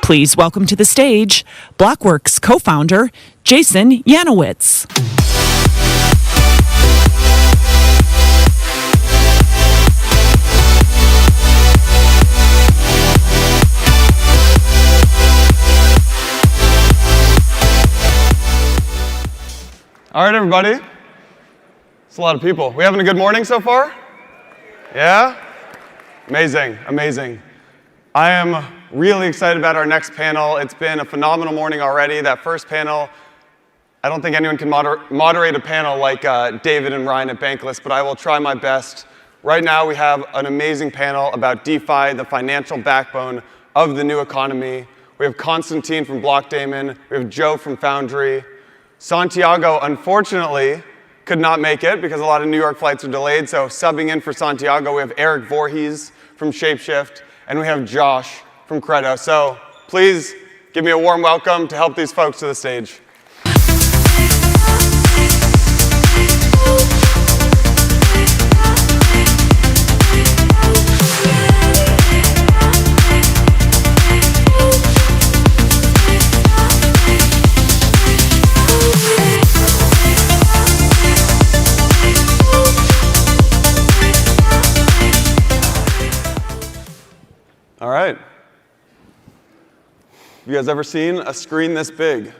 Please welcome to the stage Blockworks co-founder Jason Yanowitz. All right, everybody. It's a lot of people. We having a good morning so far? Yeah? Amazing, amazing. I am really excited about our next panel. It's been a phenomenal morning already. That first panel, I don't think anyone can moderate a panel like David and Ryan at Bankless, but I will try my best. Right now, we have an amazing panel about DeFi, the financial backbone of the new economy. We have Constantine from Blockdemon. We have Joe from Foundry. Santiago, unfortunately, could not make it because a lot of New York flights are delayed. So subbing in for Santiago, we have Eric Voorhees from Shapeshift, and we have Josh from Credo. So please give me a warm welcome to help these folks to the stage. All right. You guys ever seen a screen this big?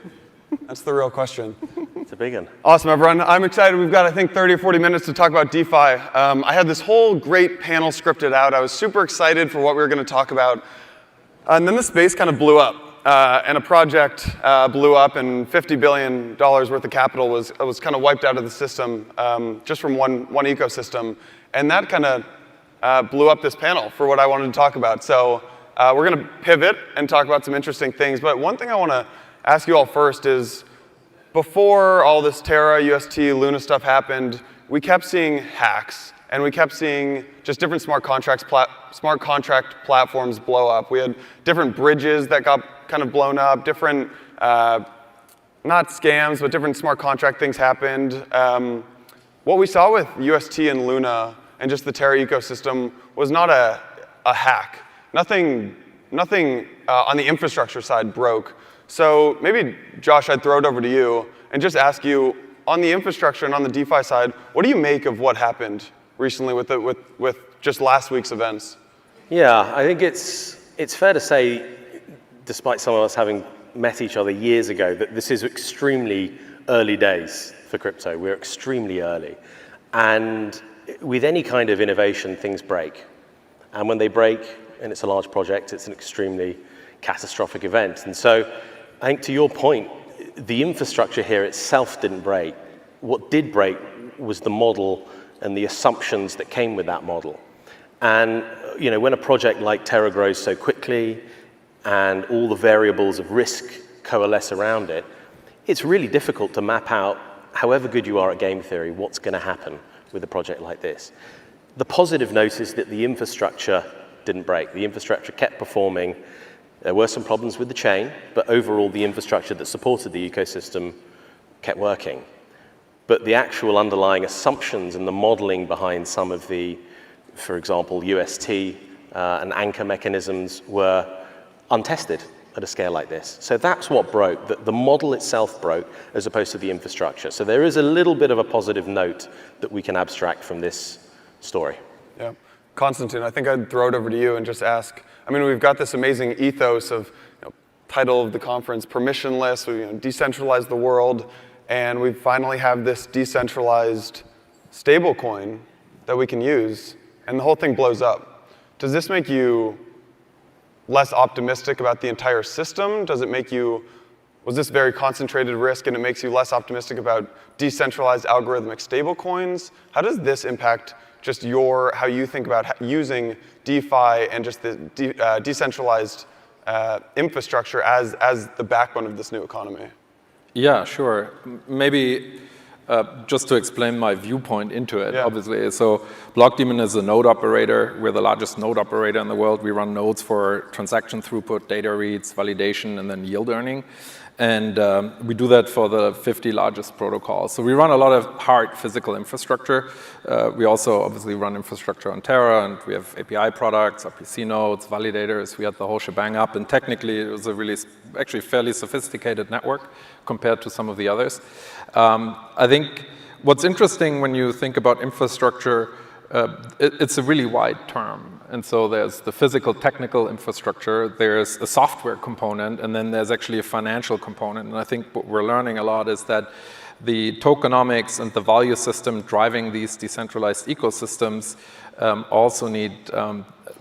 That's the real question. It's a big one. Awesome, everyone. I'm excited. We've got, I think, 30 or 40 minutes to talk about DeFi. I had this whole great panel scripted out. I was super excited for what we were going to talk about. And then the space kind of blew up. And a project blew up, and $50 billion worth of capital was kind of wiped out of the system just from one ecosystem. And that kind of blew up this panel for what I wanted to talk about. So we're going to pivot and talk about some interesting things. But one thing I want to ask you all first is, before all this Terra, UST, Luna stuff happened, we kept seeing hacks. And we kept seeing just different smart contract platforms blow up. We had different bridges that got kind of blown up, different, not scams, but different smart contract things happened. What we saw with UST and Luna and just the Terra ecosystem was not a hack. Nothing on the infrastructure side broke. So maybe, Josh, I'd throw it over to you and just ask you, on the infrastructure and on the DeFi side, what do you make of what happened recently with just last week's events? Yeah, I think it's fair to say, despite some of us having met each other years ago, that this is extremely early days for crypto. We're extremely early. And with any kind of innovation, things break. And when they break, and it's a large project, it's an extremely catastrophic event. And so I think to your point, the infrastructure here itself didn't break. What did break was the model and the assumptions that came with that model. And when a project like Terra grows so quickly and all the variables of risk coalesce around it, it's really difficult to map out, however good you are at game theory, what's going to happen with a project like this. The positive note is that the infrastructure didn't break. The infrastructure kept performing. There were some problems with the chain, but overall the infrastructure that supported the ecosystem kept working. But the actual underlying assumptions and the modeling behind some of the, for example, UST and anchor mechanisms were untested at a scale like this. So that's what broke. The model itself broke as opposed to the infrastructure. So there is a little bit of a positive note that we can abstract from this story. Yeah. Constantine, I think I'd throw it over to you and just ask, we've got this amazing ethos of, title of the conference, permissionless, we decentralize the world, and we finally have this decentralized stablecoin that we can use, and the whole thing blows up. Does this make you less optimistic about the entire system? Does it make you, was this very concentrated risk and it makes you less optimistic about decentralized algorithmic stablecoins? How does this impact just how you think about using DeFi and just the decentralized infrastructure as the backbone of this new economy? Yeah, sure. Maybe Just to explain my viewpoint into it, Yeah. obviously. So Blockdemon is a node operator. We're the largest node operator in the world. We run nodes for transaction throughput, data reads, validation, and then yield earning. And we do that for the 50 largest protocols. So we run a lot of hard physical infrastructure. We also obviously run infrastructure on Terra, and we have API products, RPC nodes, validators. We had the whole shebang up, and technically it was a really, actually fairly sophisticated network compared to some of the others. I think what's interesting when you think about infrastructure, it's a really wide term. And so there's the physical, technical infrastructure, there's a software component, and then there's actually a financial component. And I think what we're learning a lot is that the tokenomics and the value system driving these decentralized ecosystems also need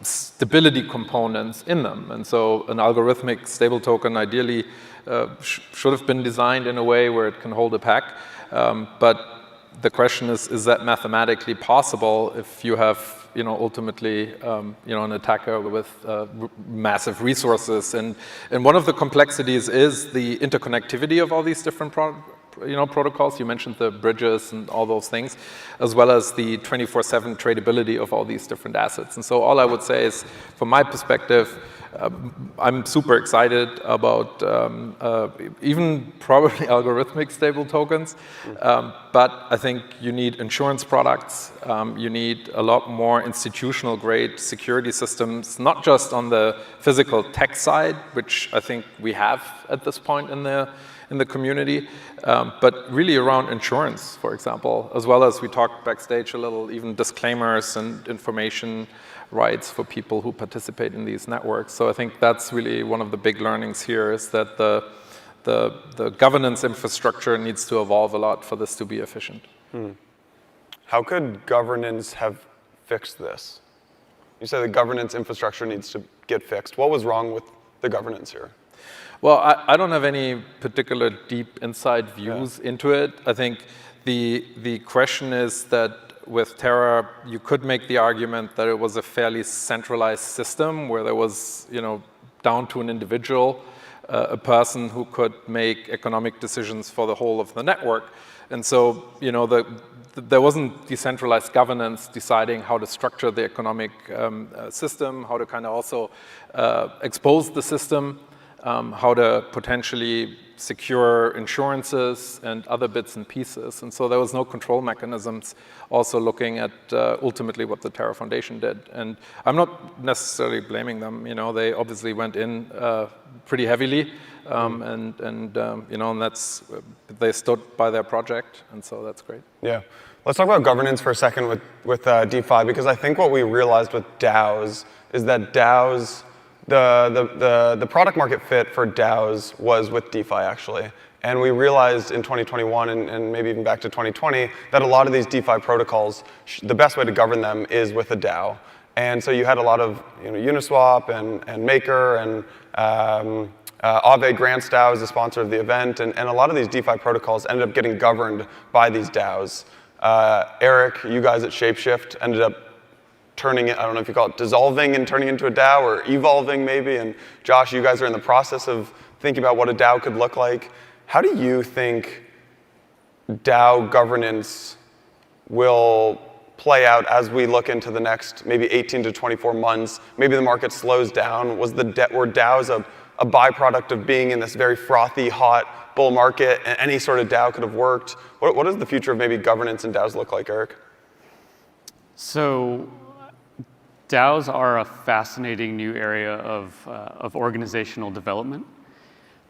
stability components in them. And so an algorithmic stable token ideally should have been designed in a way where it can hold a pack. But the question is that mathematically possible if you have, ultimately, an attacker with massive resources? And one of the complexities is the interconnectivity of all these different protocols. You mentioned the bridges and all those things, as well as the 24/7 tradability of all these different assets. And so all I would say is, from my perspective, I'm super excited about even probably algorithmic stable tokens, but I think you need insurance products. You need a lot more institutional grade security systems, not just on the physical tech side, which I think we have at this point in the community, but really around insurance, for example, as well as we talked backstage a little, even disclaimers and information rights for people who participate in these networks. So I think that's really one of the big learnings here, is that the governance infrastructure needs to evolve a lot for this to be efficient. How could governance have fixed this? You say the governance infrastructure needs to get fixed. What was wrong with the governance here? Well, I don't have any particular deep inside views into it. I think the question is that with Terra, you could make the argument that it was a fairly centralized system where there was, down to an individual, a person who could make economic decisions for the whole of the network. And so, there wasn't decentralized governance deciding how to structure the economic system, how to kind of also expose the system, how to potentially secure insurances and other bits and pieces. And so there was no control mechanisms also looking at ultimately what the Terra Foundation did. And I'm not necessarily blaming them. They obviously went in pretty heavily, and that's, they stood by their project, and so that's great. Yeah. Let's talk about governance for a second with DeFi, because I think what we realized with DAOs is that DAOs, the product market fit for DAOs was with DeFi, actually. And we realized in 2021 and maybe even back to 2020 that a lot of these DeFi protocols, the best way to govern them is with a DAO. And so you had a lot of Uniswap and Maker and Aave Grants DAO is the sponsor of the event. And a lot of these DeFi protocols ended up getting governed by these DAOs. Eric, you guys at Shapeshift ended up turning it, I don't know if you call it dissolving and turning into a DAO, or evolving maybe. And Josh, you guys are in the process of thinking about what a DAO could look like. How do you think DAO governance will play out as we look into the next maybe 18 to 24 months? Maybe the market slows down. Were DAOs a byproduct of being in this very frothy, hot bull market, and any sort of DAO could have worked? What does the future of maybe governance and DAOs look like, Eric? So DAOs are a fascinating new area of organizational development.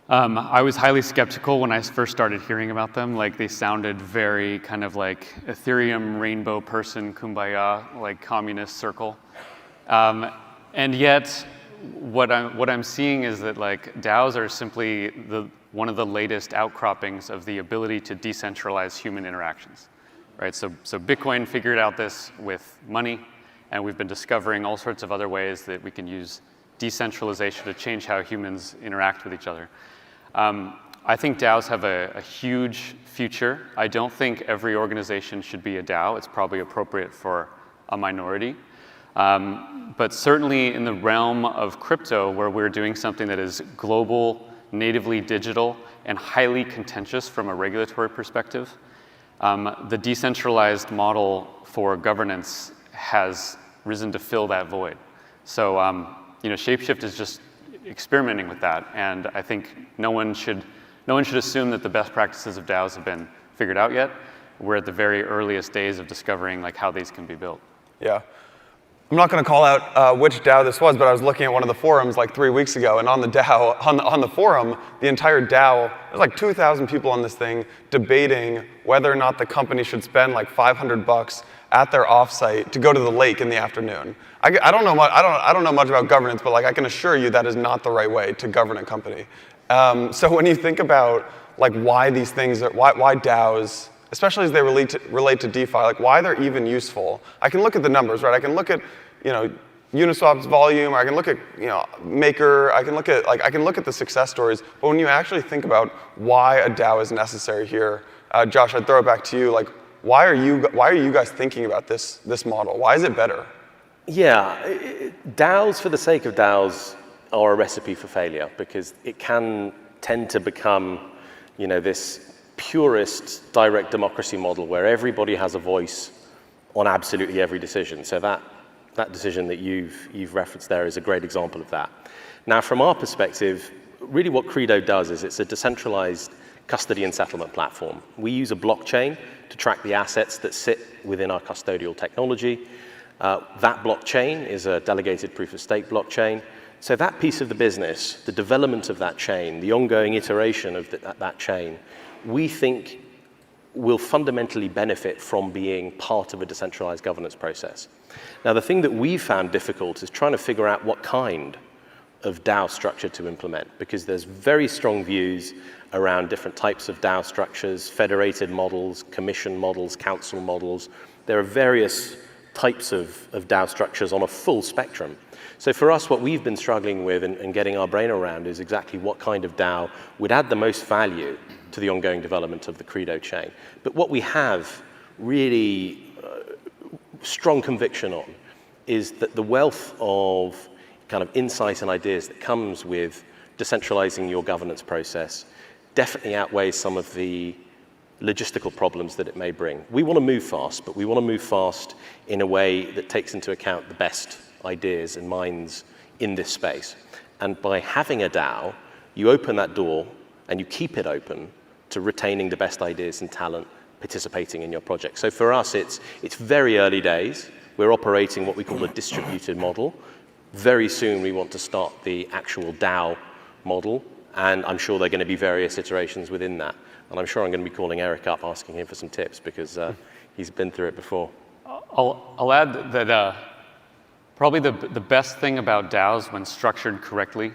I was highly skeptical when I first started hearing about them. Like, they sounded very kind of like Ethereum rainbow person, kumbaya, like communist circle. And yet, what I'm seeing is that like DAOs are simply one of the latest outcroppings of the ability to decentralize human interactions, right? So Bitcoin figured out this with money, and we've been discovering all sorts of other ways that we can use decentralization to change how humans interact with each other. I think DAOs have a huge future. I don't think every organization should be a DAO. It's probably appropriate for a minority. But certainly in the realm of crypto, where we're doing something that is global, natively digital, and highly contentious from a regulatory perspective, The decentralized model for governance has risen to fill that void. So Shapeshift is just experimenting with that, and I think no one should assume that the best practices of DAOs have been figured out yet. We're at the very earliest days of discovering how these can be built. Yeah. I'm not going to call out which DAO this was, but I was looking at one of the forums 3 weeks ago, and on the DAO, on the forum, the entire DAO, there's 2,000 people on this thing debating whether or not the company should spend $500 at their offsite to go to the lake in the afternoon. I don't know much about governance, but I can assure you that is not the right way to govern a company. So when you think about why these things are, why DAOs, especially as they relate to DeFi, why they're even useful. I can look at the numbers, right? I can look at, Uniswap's volume, or I can look at, Maker. I can look at the success stories. But when you actually think about why a DAO is necessary here, Josh, I'd throw it back to you. Why are you guys thinking about this model? Why is it better? Yeah, DAOs for the sake of DAOs are a recipe for failure because it can tend to become, this purist direct democracy model where everybody has a voice on absolutely every decision. So that decision that you've referenced there is a great example of that. Now, from our perspective, really what Credo does is it's a decentralized custody and settlement platform. We use a blockchain to track the assets that sit within our custodial technology. That blockchain is a delegated proof of stake blockchain. So that piece of the business, the development of that chain, the ongoing iteration of that chain, we think will fundamentally benefit from being part of a decentralized governance process. Now, the thing that we've found difficult is trying to figure out what kind of DAO structure to implement, because there's very strong views around different types of DAO structures, federated models, commission models, council models. There are various types of DAO structures on a full spectrum. So for us, what we've been struggling with and getting our brain around is exactly what kind of DAO would add the most value to the ongoing development of the Credo chain. But what we have really strong conviction on is that the wealth of kind of insight and ideas that comes with decentralizing your governance process definitely outweighs some of the logistical problems that it may bring. We want to move fast, but we want to move fast in a way that takes into account the best ideas and minds in this space. And by having a DAO, you open that door and you keep it open to retaining the best ideas and talent participating in your project. So for us, it's very early days. We're operating what we call a distributed model. Very soon, we want to start the actual DAO model, and I'm sure there are going to be various iterations within that. And I'm sure I'm going to be calling Eric up, asking him for some tips, because he's been through it before. I'll add that probably the best thing about DAOs when structured correctly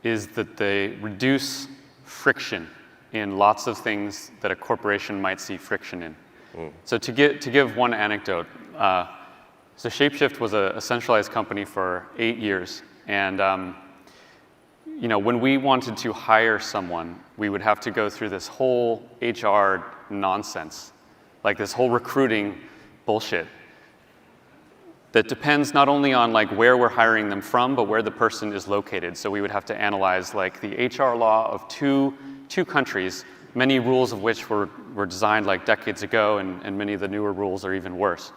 is that they reduce friction in lots of things that a corporation might see friction in. So to give one anecdote, so Shapeshift was a centralized company for 8 years, and when we wanted to hire someone, we would have to go through this whole HR nonsense, like this whole recruiting bullshit that depends not only on where we're hiring them from, but where the person is located. So we would have to analyze the HR law of two countries, many rules of which were designed decades ago, and many of the newer rules are even worse.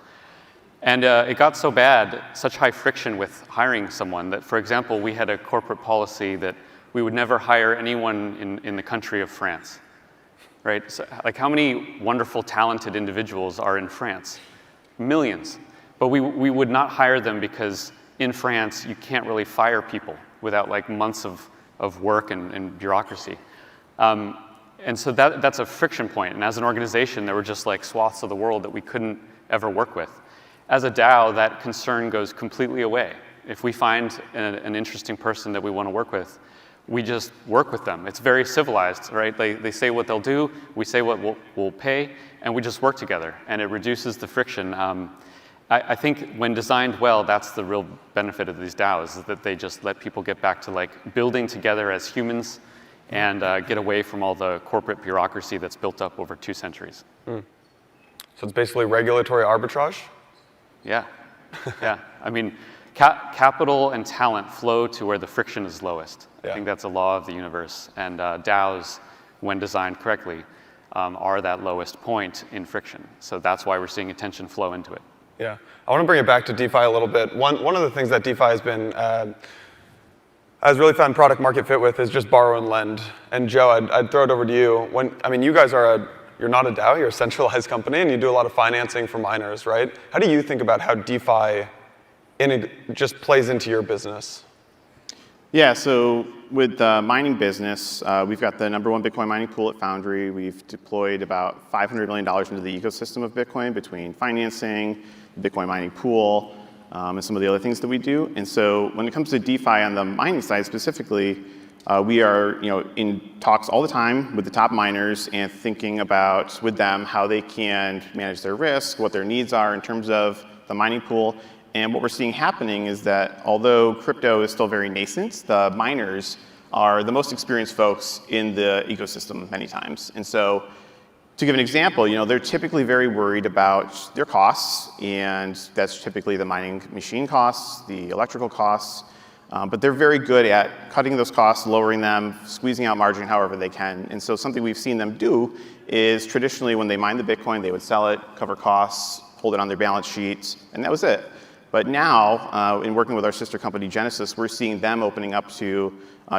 And it got so bad, such high friction with hiring someone that, for example, we had a corporate policy that we would never hire anyone in the country of France, right? So, how many wonderful, talented individuals are in France? Millions. But we would not hire them because in France, you can't really fire people without months of work and bureaucracy. And so that's a friction point. And as an organization, there were just swaths of the world that we couldn't ever work with. As a DAO, that concern goes completely away. If we find an interesting person that we want to work with, we just work with them. It's very civilized, right? They say what they'll do, we say what we'll pay, and we just work together. And it reduces the friction. I think when designed well, that's the real benefit of these DAOs, is that they just let people get back to building together as humans and get away from all the corporate bureaucracy that's built up over 2 centuries. So it's basically regulatory arbitrage? Yeah, yeah. I mean, capital and talent flow to where the friction is lowest. Yeah. I think that's a law of the universe. And DAOs, when designed correctly, are that lowest point in friction. So that's why we're seeing attention flow into it. Yeah, I want to bring it back to DeFi a little bit. One of the things that DeFi has been, has really found product market fit with is just borrow and lend. And Joe, I'd throw it over to you. You guys are you're not a DAO, you're a centralized company, and you do a lot of financing for miners, right? How do you think about how DeFi just plays into your business? Yeah, so with the mining business, we've got the #1 Bitcoin mining pool at Foundry. We've deployed about $500 million into the ecosystem of Bitcoin between financing, the Bitcoin mining pool, and some of the other things that we do. And so when it comes to DeFi on the mining side specifically, we are in talks all the time with the top miners and thinking about with them how they can manage their risk, what their needs are in terms of the mining pool. And what we're seeing happening is that although crypto is still very nascent, the miners are the most experienced folks in the ecosystem many times. And so to give an example, they're typically very worried about their costs, and that's typically the mining machine costs, the electrical costs. But they're very good at cutting those costs, lowering them, squeezing out margin however they can. And so something we've seen them do is traditionally when they mine the Bitcoin, they would sell it, cover costs, hold it on their balance sheets, and that was it. But now, in working with our sister company Genesis, we're seeing them opening up to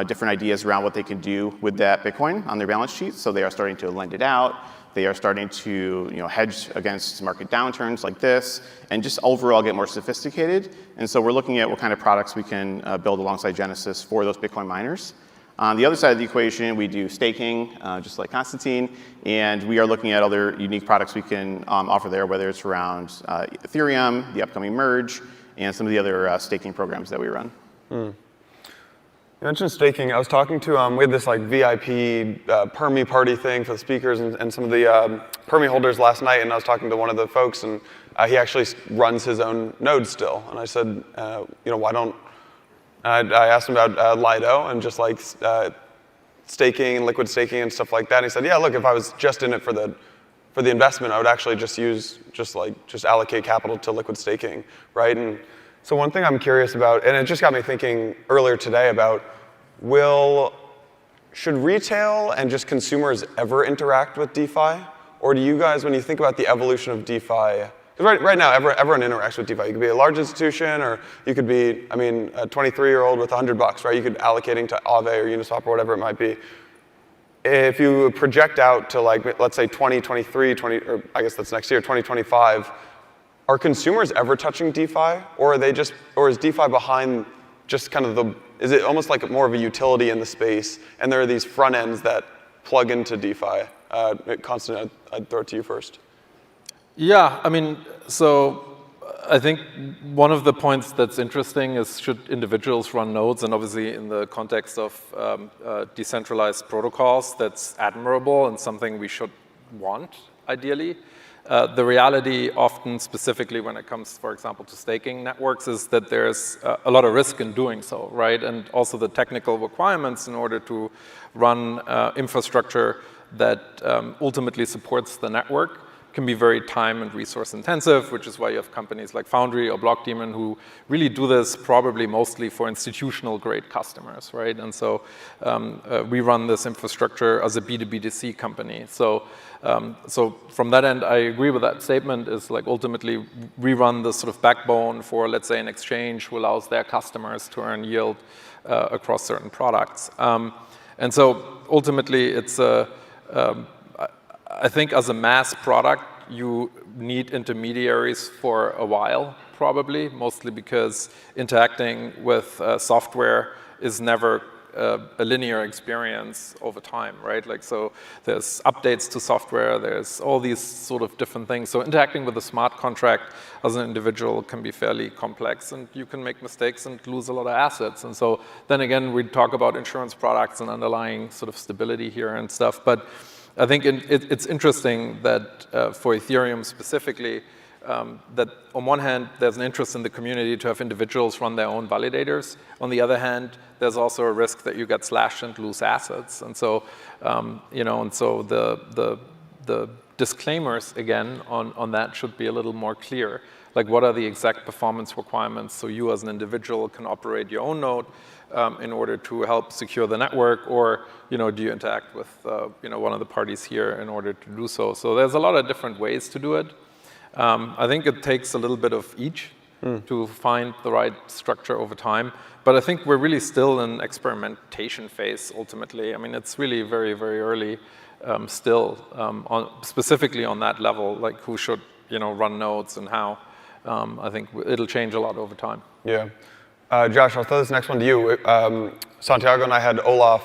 different ideas around what they can do with that Bitcoin on their balance sheet. So they are starting to lend it out. They are starting to hedge against market downturns like this, and just overall get more sophisticated. And so we're looking at what kind of products we can build alongside Genesis for those Bitcoin miners. On the other side of the equation, we do staking, just like Constantine, and we are looking at other unique products we can offer there, whether it's around Ethereum, the upcoming merge, and some of the other staking programs that we run. You mentioned staking. I was talking to, we had this VIP Permi party thing for the speakers and some of the Permi holders last night, and I was talking to one of the folks, and he actually runs his own node still. And I said, why don't, I asked him about Lido and just staking and liquid staking and stuff like that. And he said, yeah, look, if I was just in it for the investment, I would actually just allocate capital to liquid staking, right? And so one thing I'm curious about, and it just got me thinking earlier today about, should retail and just consumers ever interact with DeFi? Or do you guys, when you think about the evolution of DeFi, because right now everyone interacts with DeFi. You could be a large institution, or you could be, a 23-year-old with $100, right? You could allocating to Aave or Uniswap or whatever it might be. If you project out to let's say 2023, or I guess that's next year, 2025, are consumers ever touching DeFi, or is DeFi behind just kind of is it almost like more of a utility in the space, and there are these front ends that plug into DeFi? Constantine, I'd throw it to you first. Yeah, so I think one of the points that's interesting is should individuals run nodes, and obviously in the context of decentralized protocols, that's admirable and something we should want, ideally. The reality often, specifically when it comes, for example, to staking networks, is that there's a lot of risk in doing so, right? And also the technical requirements in order to run infrastructure that ultimately supports the network can be very time and resource intensive, which is why you have companies like Foundry or Blockdemon who really do this probably mostly for institutional grade customers, right? And so we run this infrastructure as a B2B2C company. So from that end, I agree with that statement, is ultimately we run the sort of backbone for, let's say, an exchange who allows their customers to earn yield across certain products. And so ultimately it's I think as a mass product, you need intermediaries for a while, probably, mostly because interacting with software is never a linear experience over time, right? So there's updates to software, there's all these sort of different things. So interacting with a smart contract as an individual can be fairly complex, and you can make mistakes and lose a lot of assets. And so then again, we talk about insurance products and underlying sort of stability here and stuff. But I think it's interesting that for Ethereum specifically, that on one hand, there's an interest in the community to have individuals run their own validators. On the other hand, there's also a risk that you get slashed and lose assets. And so, and so the disclaimers, again, on that should be a little more clear. Like, what are the exact performance requirements so you as an individual can operate your own node in order to help secure the network, or do you interact with one of the parties here in order to do so? So there's a lot of different ways to do it. I think it takes a little bit of each to find the right structure over time. But I think we're really still in experimentation phase, ultimately. I mean, it's really very, very early still, specifically on that level, like who should run nodes and how. I think it'll change a lot over time. Yeah. Josh, I'll throw this next one to you. Santiago and I had Olaf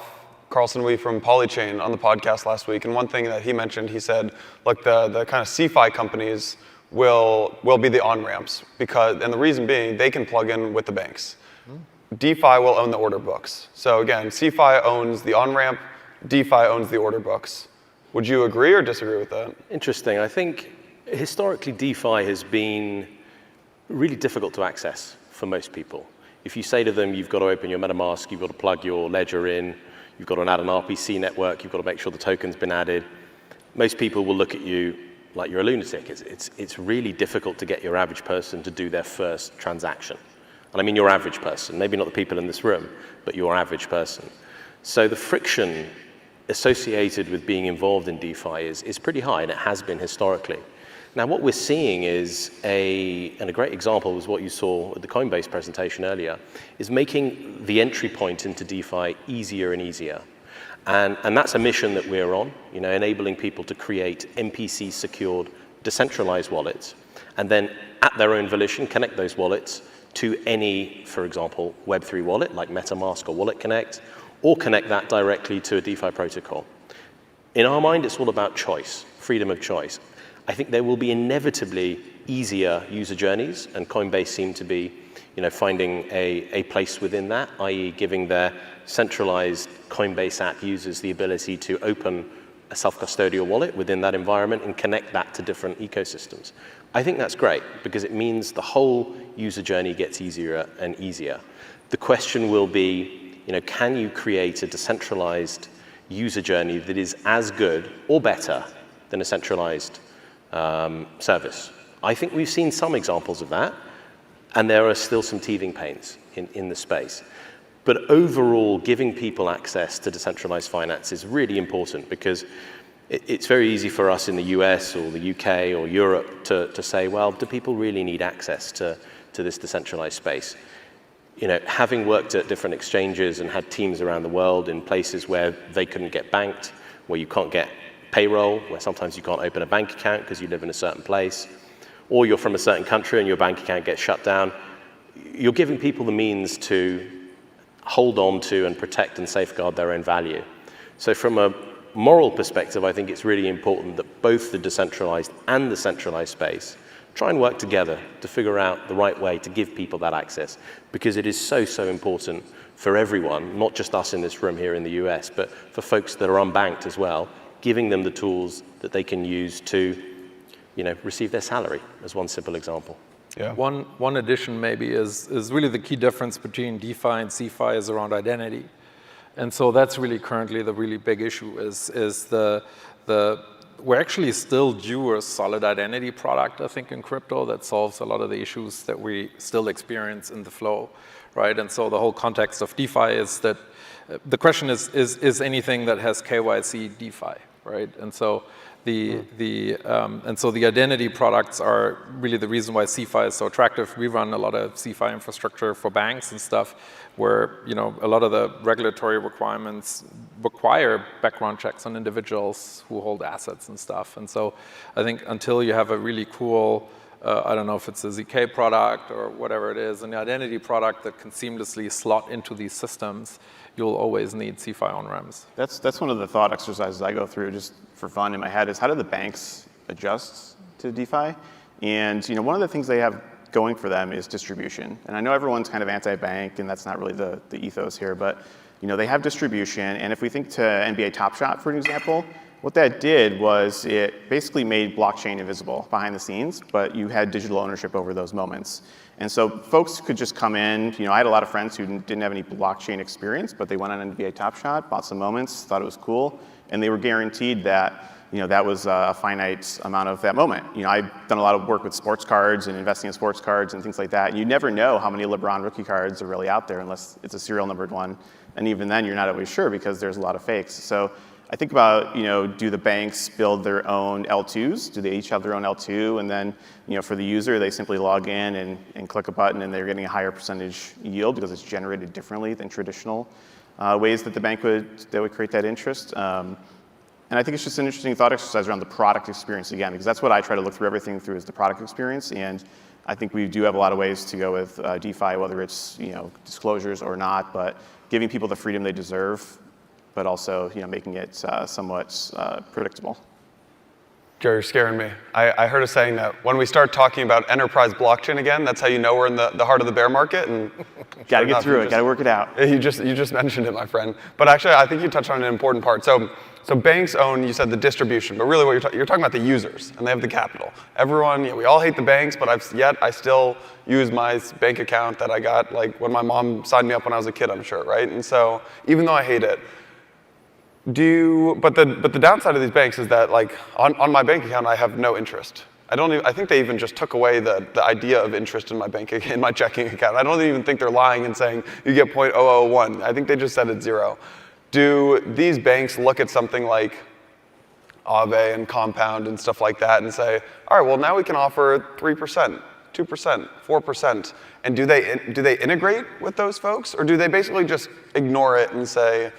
Carlson-Wee from Polychain on the podcast last week, and one thing that he mentioned, he said, like the kind of CeFi companies will be the on-ramps, and the reason being, they can plug in with the banks. DeFi will own the order books. So again, CeFi owns the on-ramp, DeFi owns the order books. Would you agree or disagree with that? Interesting. I think historically DeFi has been really difficult to access for most people. If you say to them, you've got to open your MetaMask, you've got to plug your ledger in, you've got to add an RPC network, you've got to make sure the token's been added, most people will look at you like you're a lunatic. It's really difficult to get your average person to do their first transaction. And I mean your average person, maybe not the people in this room, but your average person. So the friction associated with being involved in DeFi is pretty high, and it has been historically. Now, what we're seeing is and a great example was what you saw at the Coinbase presentation earlier, is making the entry point into DeFi easier and easier. And that's a mission that we're on, enabling people to create MPC-secured, decentralized wallets, and then at their own volition, connect those wallets to any, for example, Web3 wallet, like MetaMask or Wallet Connect, or connect that directly to a DeFi protocol. In our mind, it's all about choice, freedom of choice. I think there will be inevitably easier user journeys, and Coinbase seem to be finding a place within that, i.e. giving their centralized Coinbase app users the ability to open a self-custodial wallet within that environment and connect that to different ecosystems. I think that's great because it means the whole user journey gets easier and easier. The question will be, can you create a decentralized user journey that is as good or better than a centralized service? I think we've seen some examples of that, and there are still some teething pains in the space. But overall, giving people access to decentralized finance is really important because it's very easy for us in the US or the UK or Europe to say, well, do people really need access to this decentralized space? Having worked at different exchanges and had teams around the world in places where they couldn't get banked, where you can't get payroll, where sometimes you can't open a bank account because you live in a certain place, or you're from a certain country and your bank account gets shut down, you're giving people the means to hold on to and protect and safeguard their own value. So from a moral perspective, I think it's really important that both the decentralized and the centralized space try and work together to figure out the right way to give people that access, because it is so, so important for everyone, not just us in this room here in the US, but for folks that are unbanked as well, giving them the tools that they can use to receive their salary, as one simple example. Yeah. One addition maybe is really the key difference between DeFi and CeFi is around identity. And so that's really currently the really big issue is we're actually still due a solid identity product, I think, in crypto that solves a lot of the issues that we still experience in the flow, right? And so the whole context of DeFi is that the question is anything that has KYC DeFi, right? And so the identity products are really the reason why CeFi is so attractive. We run a lot of CeFi infrastructure for banks and stuff, where a lot of the regulatory requirements require background checks on individuals who hold assets and stuff. And so I think until you have a really cool, I don't know if it's a ZK product or whatever it is, an identity product that can seamlessly slot into these systems, you'll always need CeFi on-ramps. That's one of the thought exercises I go through just for fun in my head is how do the banks adjust to DeFi? And one of the things they have going for them is distribution. And I know everyone's kind of anti-bank, and that's not really the ethos here, but they have distribution. And if we think to NBA Top Shot, for an example, what that did was it basically made blockchain invisible behind the scenes, but you had digital ownership over those moments. And so folks could just come in. I had a lot of friends who didn't have any blockchain experience, but they went on NBA Top Shot, bought some moments, thought it was cool, and they were guaranteed that that was a finite amount of that moment. I've done a lot of work with sports cards and investing in sports cards and things like that. You never know how many LeBron rookie cards are really out there unless it's a serial numbered one. And even then, you're not always sure because there's a lot of fakes. So I think about, do the banks build their own L2s? Do they each have their own L2? And then, for the user, they simply log in and click a button and they're getting a higher percentage yield because it's generated differently than traditional ways that the bank would create that interest. And I think it's just an interesting thought exercise around the product experience again, because that's what I try to look through everything through is the product experience. And I think we do have a lot of ways to go with DeFi, whether it's disclosures or not, but giving people the freedom they deserve, but also making it somewhat predictable. Joe, you're scaring me. I heard a saying that when we start talking about enterprise blockchain again, that's how you know we're in the heart of the bear market. And got to get through it. Got to work it out. You just mentioned it, my friend. But actually, I think you touched on an important part. So banks own, you said, the distribution, but really what you're talking about the users, and they have the capital. Everyone, we all hate the banks, but I still use my bank account that I got like when my mom signed me up when I was a kid, I'm sure, right? And so even though I hate it, but the downside of these banks is that like on my bank account I have no interest. I think they even just took away the idea of interest in my checking account. I don't even think they're lying and saying you get 0.001. I think they just said it's 0. Do these banks look at something like Aave and Compound and stuff like that and say, all right, well now we can offer 3%, 2%, 4%, and do they integrate with those folks, or do they basically just ignore it and say,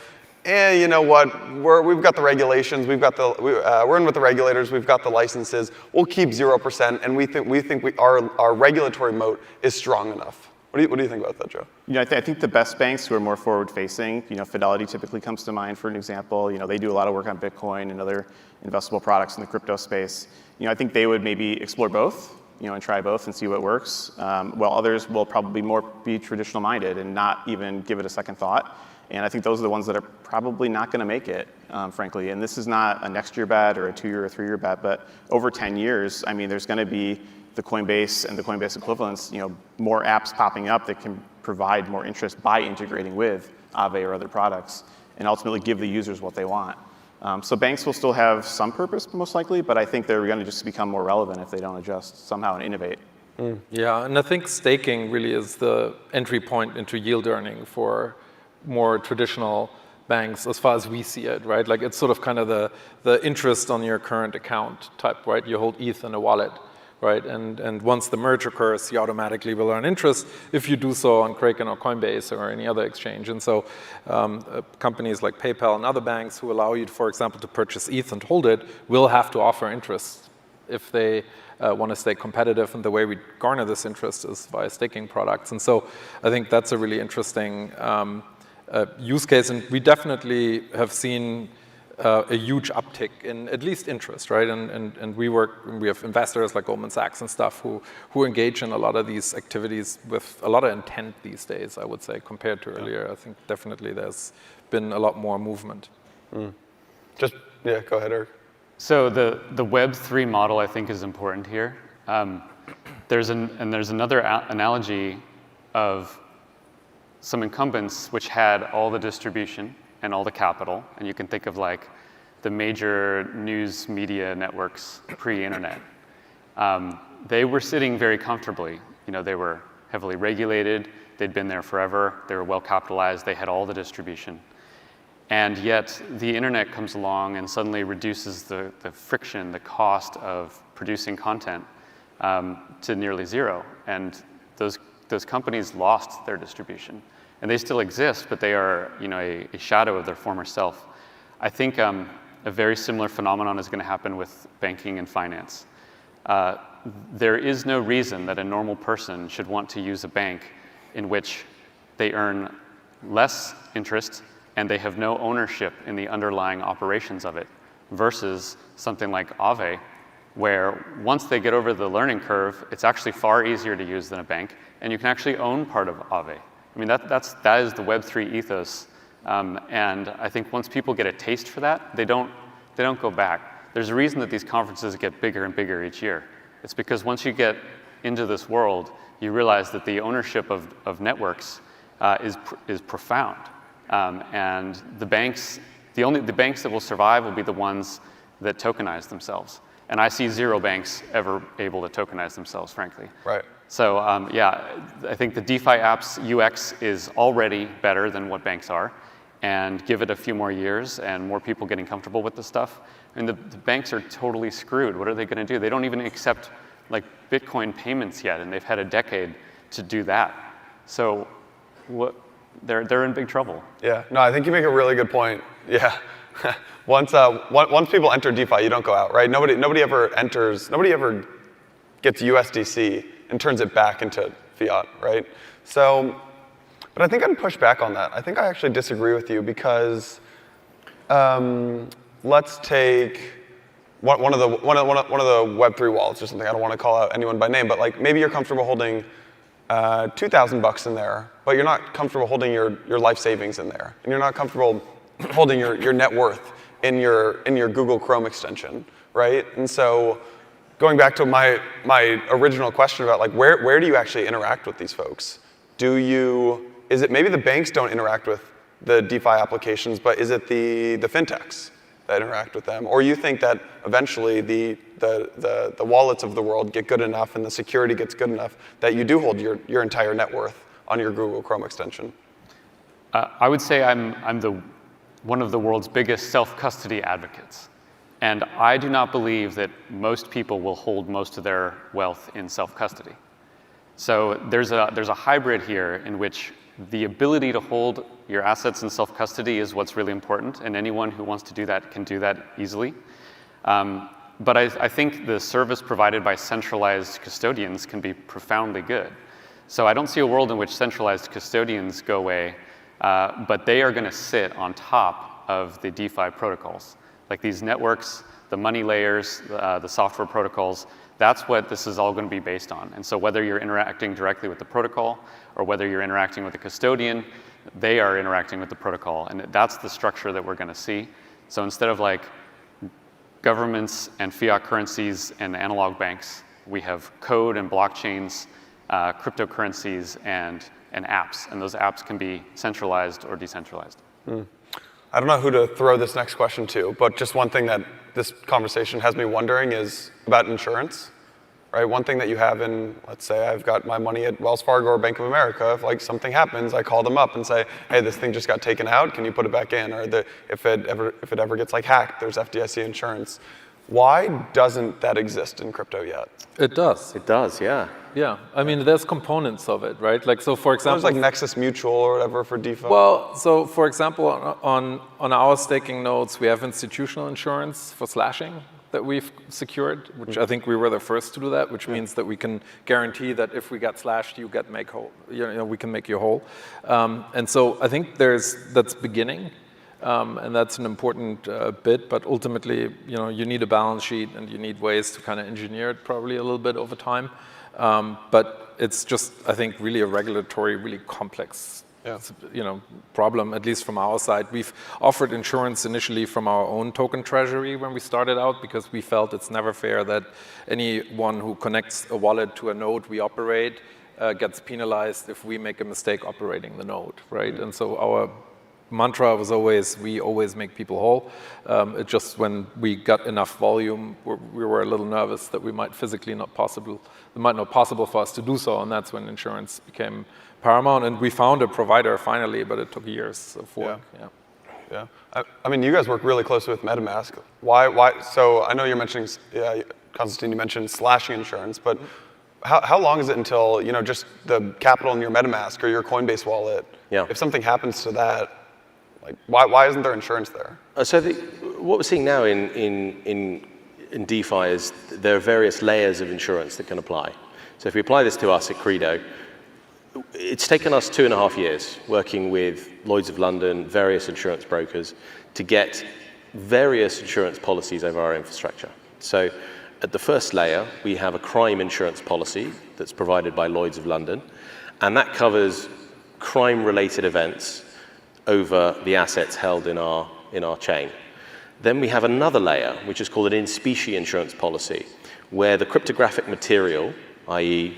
you know what? We've got the regulations. We're in with the regulators. We've got the licenses. We'll keep 0%, and we think our regulatory moat is strong enough. What do you think about that, Joe? I think the best banks who are more forward-facing, Fidelity typically comes to mind for an example. They do a lot of work on Bitcoin and other investable products in the crypto space. I think they would maybe explore both, and try both and see what works. While others will probably more be traditional-minded and not even give it a second thought. And I think those are the ones that are probably not going to make it, frankly. And this is not a next year bet or a 2-year or 3-year bet, but over 10 years, I mean, there's going to be the Coinbase and the Coinbase equivalents, more apps popping up that can provide more interest by integrating with Aave or other products, and ultimately give the users what they want. So banks will still have some purpose, most likely, but I think they're going to just become more relevant if they don't adjust somehow and innovate. Yeah, and I think staking really is the entry point into yield earning for more traditional banks as far as we see it, right? Like it's sort of kind of the interest on your current account type, right? You hold ETH in a wallet, right? And once the merge occurs, you automatically will earn interest if you do so on Kraken or Coinbase or any other exchange. And so companies like PayPal and other banks who allow you, for example, to purchase ETH and hold it will have to offer interest if they want to stay competitive. And the way we garner this interest is via staking products. And so I think that's a really interesting use case, and we definitely have seen a huge uptick in at least interest, right? And we have investors like Goldman Sachs and stuff who engage in a lot of these activities with a lot of intent these days, I would say, compared to earlier. I think definitely there's been a lot more movement. Go ahead, Eric. So the Web3 model, I think, is important here. There's another analogy of some incumbents which had all the distribution and all the capital, and you can think of like the major news media networks pre-internet. They were sitting very comfortably. They were heavily regulated. They'd been there forever. They were well capitalized. They had all the distribution. And yet the internet comes along and suddenly reduces the friction, the cost of producing content to nearly zero. And those companies lost their distribution. And they still exist, but they are a shadow of their former self. I think a very similar phenomenon is going to happen with banking and finance. There is no reason that a normal person should want to use a bank in which they earn less interest and they have no ownership in the underlying operations of it, versus something like Aave, where once they get over the learning curve, it's actually far easier to use than a bank, and you can actually own part of Aave. I mean, that is the Web3 ethos, and I think once people get a taste for that, they don't go back. There's a reason that these conferences get bigger and bigger each year. It's because once you get into this world, you realize that the ownership of networks is profound, and the banks that will survive will be the ones that tokenize themselves. And I see zero banks ever able to tokenize themselves, frankly. Right. So yeah, I think the DeFi app's UX is already better than what banks are. And give it a few more years and more people getting comfortable with the stuff. And the banks are totally screwed. What are they going to do? They don't even accept like Bitcoin payments yet, and they've had a decade to do that. So they're in big trouble. Yeah, no, I think you make a really good point. Yeah, once people enter DeFi, you don't go out, right? Nobody ever gets USDC and turns it back into fiat, right? So, but I think I'd push back on that. I think I actually disagree with you because let's take one of the Web3 wallets or something. I don't want to call out anyone by name, but like maybe you're comfortable holding $2,000 in there, but you're not comfortable holding your life savings in there, and you're not comfortable holding your net worth in your Google Chrome extension, right? And so, going back to my original question about like where do you actually interact with these folks? Is it maybe the banks don't interact with the DeFi applications, but is it the fintechs that interact with them? Or you think that eventually the wallets of the world get good enough and the security gets good enough that you do hold your entire net worth on your Google Chrome extension? I would say I'm one of the world's biggest self-custody advocates. And I do not believe that most people will hold most of their wealth in self-custody. So there's a hybrid here in which the ability to hold your assets in self-custody is what's really important, and anyone who wants to do that can do that easily. But I think the service provided by centralized custodians can be profoundly good. So I don't see a world in which centralized custodians go away, but they are going to sit on top of the DeFi protocols. Like these networks, the money layers, the software protocols, that's what this is all going to be based on. And so whether you're interacting directly with the protocol or whether you're interacting with the custodian, they are interacting with the protocol. And that's the structure that we're going to see. So instead of like governments and fiat currencies and analog banks, we have code and blockchains, cryptocurrencies, and apps. And those apps can be centralized or decentralized. I don't know who to throw this next question to, but just one thing that this conversation has me wondering is about insurance, right? One thing that you have in, let's say I've got my money at Wells Fargo or Bank of America. If like something happens, I call them up and say, hey, this thing just got taken out. Can you put it back in? Or if it ever gets like hacked, there's FDIC insurance. Why doesn't that exist in crypto yet? It does. It does, yeah. Yeah, I mean, there's components of it, right? Like, so for example, there's like Nexus Mutual or whatever for DeFi. Well, so for example, on our staking nodes, we have institutional insurance for slashing that we've secured, which I think we were the first to do that, which means that we can guarantee that if we get slashed, you get make whole. We can make you whole. And so I think that's beginning. And that's an important bit, but ultimately, you need a balance sheet and you need ways to kind of engineer it probably a little bit over time. But it's just, I think, really a regulatory, really complex, problem, at least from our side. We've offered insurance initially from our own token treasury when we started out because we felt it's never fair that anyone who connects a wallet to a node we operate gets penalized if we make a mistake operating the node, right? And so our mantra was always, we always make people whole. It just when we got enough volume, we were a little nervous that we might not possible for us to do so, and that's when insurance became paramount. And we found a provider finally, but it took years of work. Yeah. I mean, you guys work really closely with MetaMask. Why? So I know you're mentioning, Konstantin, you mentioned slashing insurance, but how long is it until just the capital in your MetaMask or your Coinbase wallet? Yeah. If something happens to that. Like, why isn't there insurance there? So what we're seeing now in DeFi is there are various layers of insurance that can apply. So if we apply this to us at Credo, it's taken us 2.5 years working with Lloyd's of London, various insurance brokers, to get various insurance policies over our infrastructure. So at the first layer, we have a crime insurance policy that's provided by Lloyd's of London, and that covers crime-related events over the assets held in our chain. Then we have another layer, which is called an in specie insurance policy, where the cryptographic material, i.e.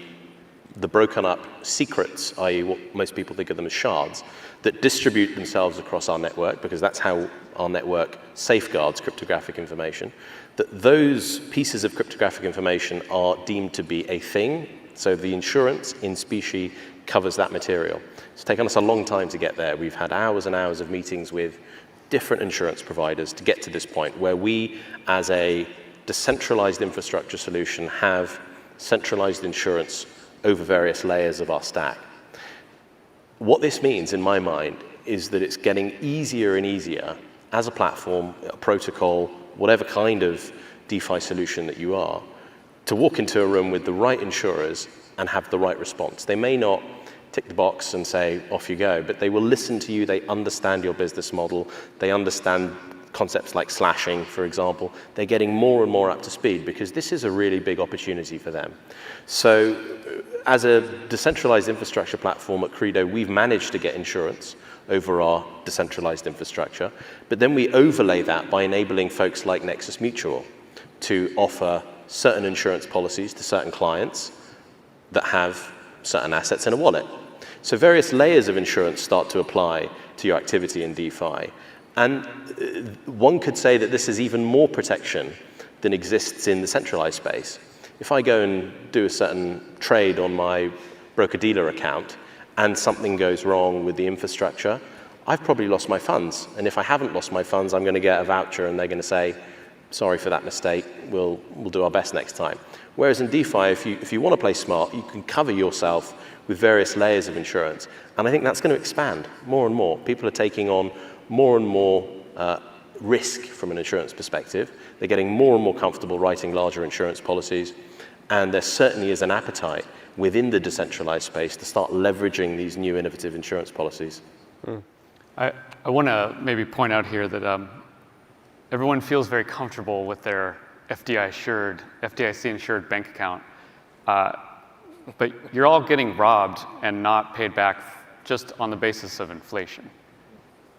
the broken up secrets, i.e. what most people think of them as shards, that distribute themselves across our network, because that's how our network safeguards cryptographic information, that those pieces of cryptographic information are deemed to be a thing, so the insurance in specie covers that material. It's taken us a long time to get there. We've had hours and hours of meetings with different insurance providers to get to this point where we, as a decentralized infrastructure solution, have centralized insurance over various layers of our stack. What this means, in my mind, is that it's getting easier and easier as a platform, a protocol, whatever kind of DeFi solution that you are, to walk into a room with the right insurers and have the right response. They may not tick the box and say, off you go, but they will listen to you, they understand your business model, they understand concepts like slashing, for example. They're getting more and more up to speed because this is a really big opportunity for them. So as a decentralized infrastructure platform at Credo, we've managed to get insurance over our decentralized infrastructure, but then we overlay that by enabling folks like Nexus Mutual to offer certain insurance policies to certain clients that have certain assets in a wallet. So various layers of insurance start to apply to your activity in DeFi. And one could say that this is even more protection than exists in the centralized space. If I go and do a certain trade on my broker-dealer account and something goes wrong with the infrastructure, I've probably lost my funds. And if I haven't lost my funds, I'm going to get a voucher and they're going to say, sorry for that mistake, we'll do our best next time. Whereas in DeFi, if you want to play smart, you can cover yourself with various layers of insurance. And I think that's going to expand more and more. People are taking on more and more risk from an insurance perspective. They're getting more and more comfortable writing larger insurance policies. And there certainly is an appetite within the decentralized space to start leveraging these new innovative insurance policies. I want to maybe point out here that everyone feels very comfortable with their FDIC-insured bank account. But you're all getting robbed and not paid back just on the basis of inflation,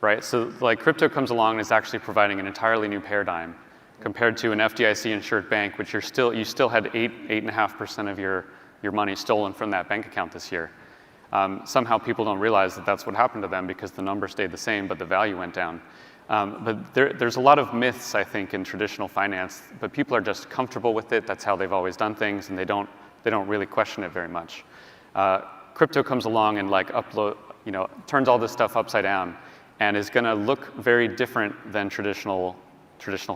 right? So like crypto comes along and is actually providing an entirely new paradigm compared to an FDIC-insured bank, which you still had 8.5% of your money stolen from that bank account this year. Somehow people don't realize that that's what happened to them because the number stayed the same, but the value went down. But there's a lot of myths, I think, in traditional finance, but people are just comfortable with it. That's how they've always done things, and they don't really question it very much. Crypto comes along and like turns all this stuff upside down, and is going to look very different than traditional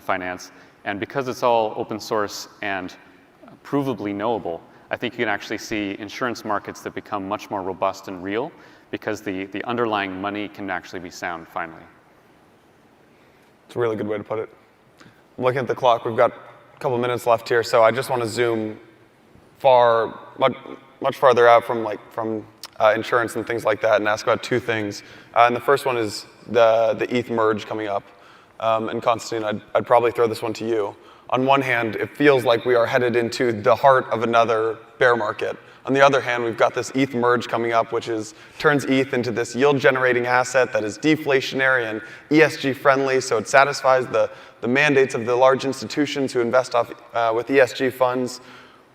finance. And because it's all open source and provably knowable, I think you can actually see insurance markets that become much more robust and real because the underlying money can actually be sound finally. It's a really good way to put it. I'm looking at the clock. We've got a couple minutes left here, so I just want to zoom much farther out from insurance and things like that and ask about two things. And the first one is the ETH merge coming up. And Constantine, I'd probably throw this one to you. On one hand, it feels like we are headed into the heart of another bear market. On the other hand, we've got this ETH merge coming up, which turns ETH into this yield-generating asset that is deflationary and ESG-friendly, so it satisfies the mandates of the large institutions who invest with ESG funds.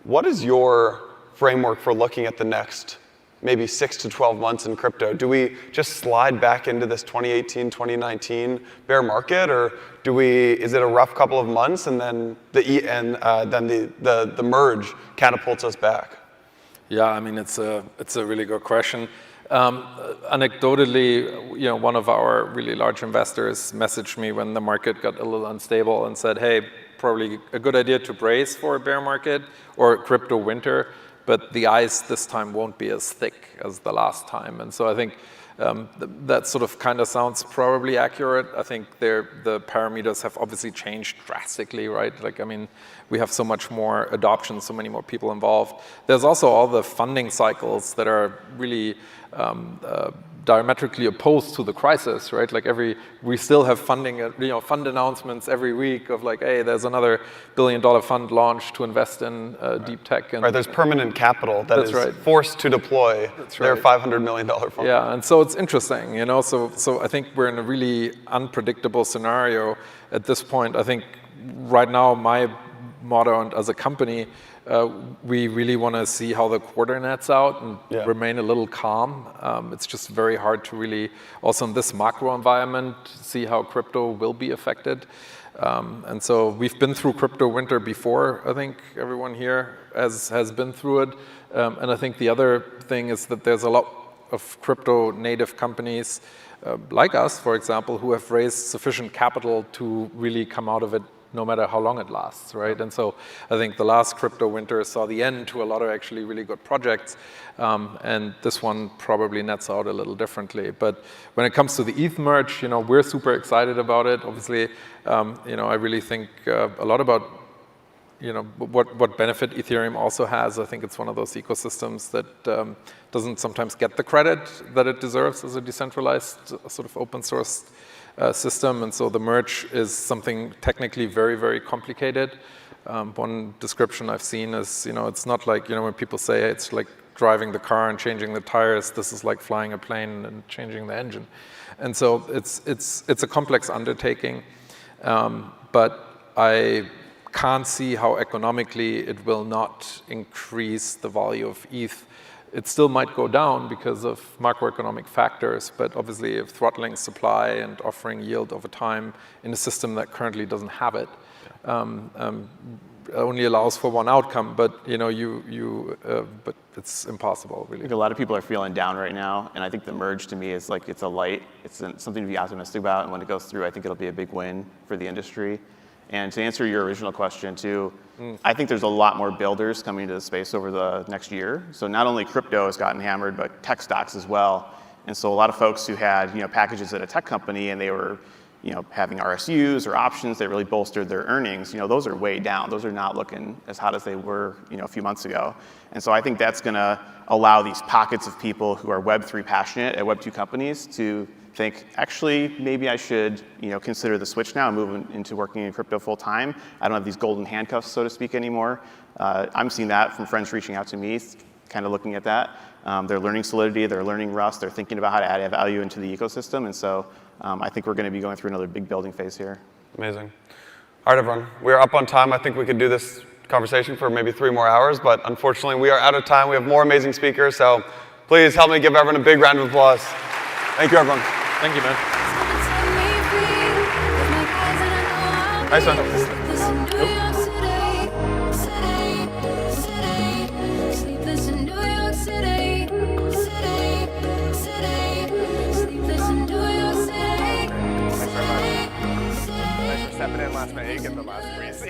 What is your framework for looking at the next maybe 6 to 12 months in crypto? Do we just slide back into this 2018, 2019 bear market, or is it a rough couple of months and then the merge catapults us back? Yeah, I mean it's a really good question. Anecdotally, one of our really large investors messaged me when the market got a little unstable and said, "Hey, probably a good idea to brace for a bear market or crypto winter, but the ice this time won't be as thick as the last time." And so I think that sort of kind of sounds probably accurate. I think the parameters have obviously changed drastically, right? Like, I mean, we have so much more adoption, so many more people involved. There's also all the funding cycles that are really diametrically opposed to the crisis, right? Like we still have funding, fund announcements every week of like, hey, there's another $1 billion fund launched to invest in deep tech. And there's permanent capital that is forced to deploy their $500 million fund. Yeah, and so it's interesting, so I think we're in a really unpredictable scenario at this point. I think right now my motto, and as a company, we really want to see how the quarter nets out and remain a little calm. It's just very hard to really, also in this macro environment, see how crypto will be affected. And so we've been through crypto winter before. I think everyone here has been through it. And I think the other thing is that there's a lot of crypto native companies like us, for example, who have raised sufficient capital to really come out of it no matter how long it lasts, right? And so I think the last crypto winter saw the end to a lot of actually really good projects, and this one probably nets out a little differently. But when it comes to the ETH merge, we're super excited about it. Obviously, I really think a lot about what benefit Ethereum also has. I think it's one of those ecosystems that doesn't sometimes get the credit that it deserves as a decentralized sort of open source system. And so the merge is something technically very, very complicated. One description I've seen is, it's not like, when people say it's like driving the car and changing the tires, this is like flying a plane and changing the engine. And so it's a complex undertaking. But I can't see how economically it will not increase the value of ETH. It still might go down because of macroeconomic factors, but obviously if throttling supply and offering yield over time in a system that currently doesn't have it, only allows for one outcome, but but it's impossible, really. I think a lot of people are feeling down right now, and I think the merge to me is like it's a light. It's something to be optimistic about, and when it goes through, I think it'll be a big win for the industry. And to answer your original question too, I think there's a lot more builders coming into the space over the next year. So not only crypto has gotten hammered, but tech stocks as well. And so a lot of folks who had packages at a tech company and they were having RSUs or options that really bolstered their earnings, those are way down. Those are not looking as hot as they were a few months ago. And so I think that's going to allow these pockets of people who are Web3 passionate at Web2 companies to think, actually, maybe I should consider the switch now and move into working in crypto full time. I don't have these golden handcuffs, so to speak, anymore. I'm seeing that from friends reaching out to me, kind of looking at that. They're learning Solidity, they're learning Rust, they're thinking about how to add value into the ecosystem. And so I think we're going to be going through another big building phase here. Amazing. All right, everyone. We're up on time. I think we could do this conversation for maybe 3 more hours, but unfortunately, we are out of time. We have more amazing speakers, so please help me give everyone a big round of applause. Thank you, everyone. Thank you, man. Nice one. Stepping in last minute, you get the last breeze.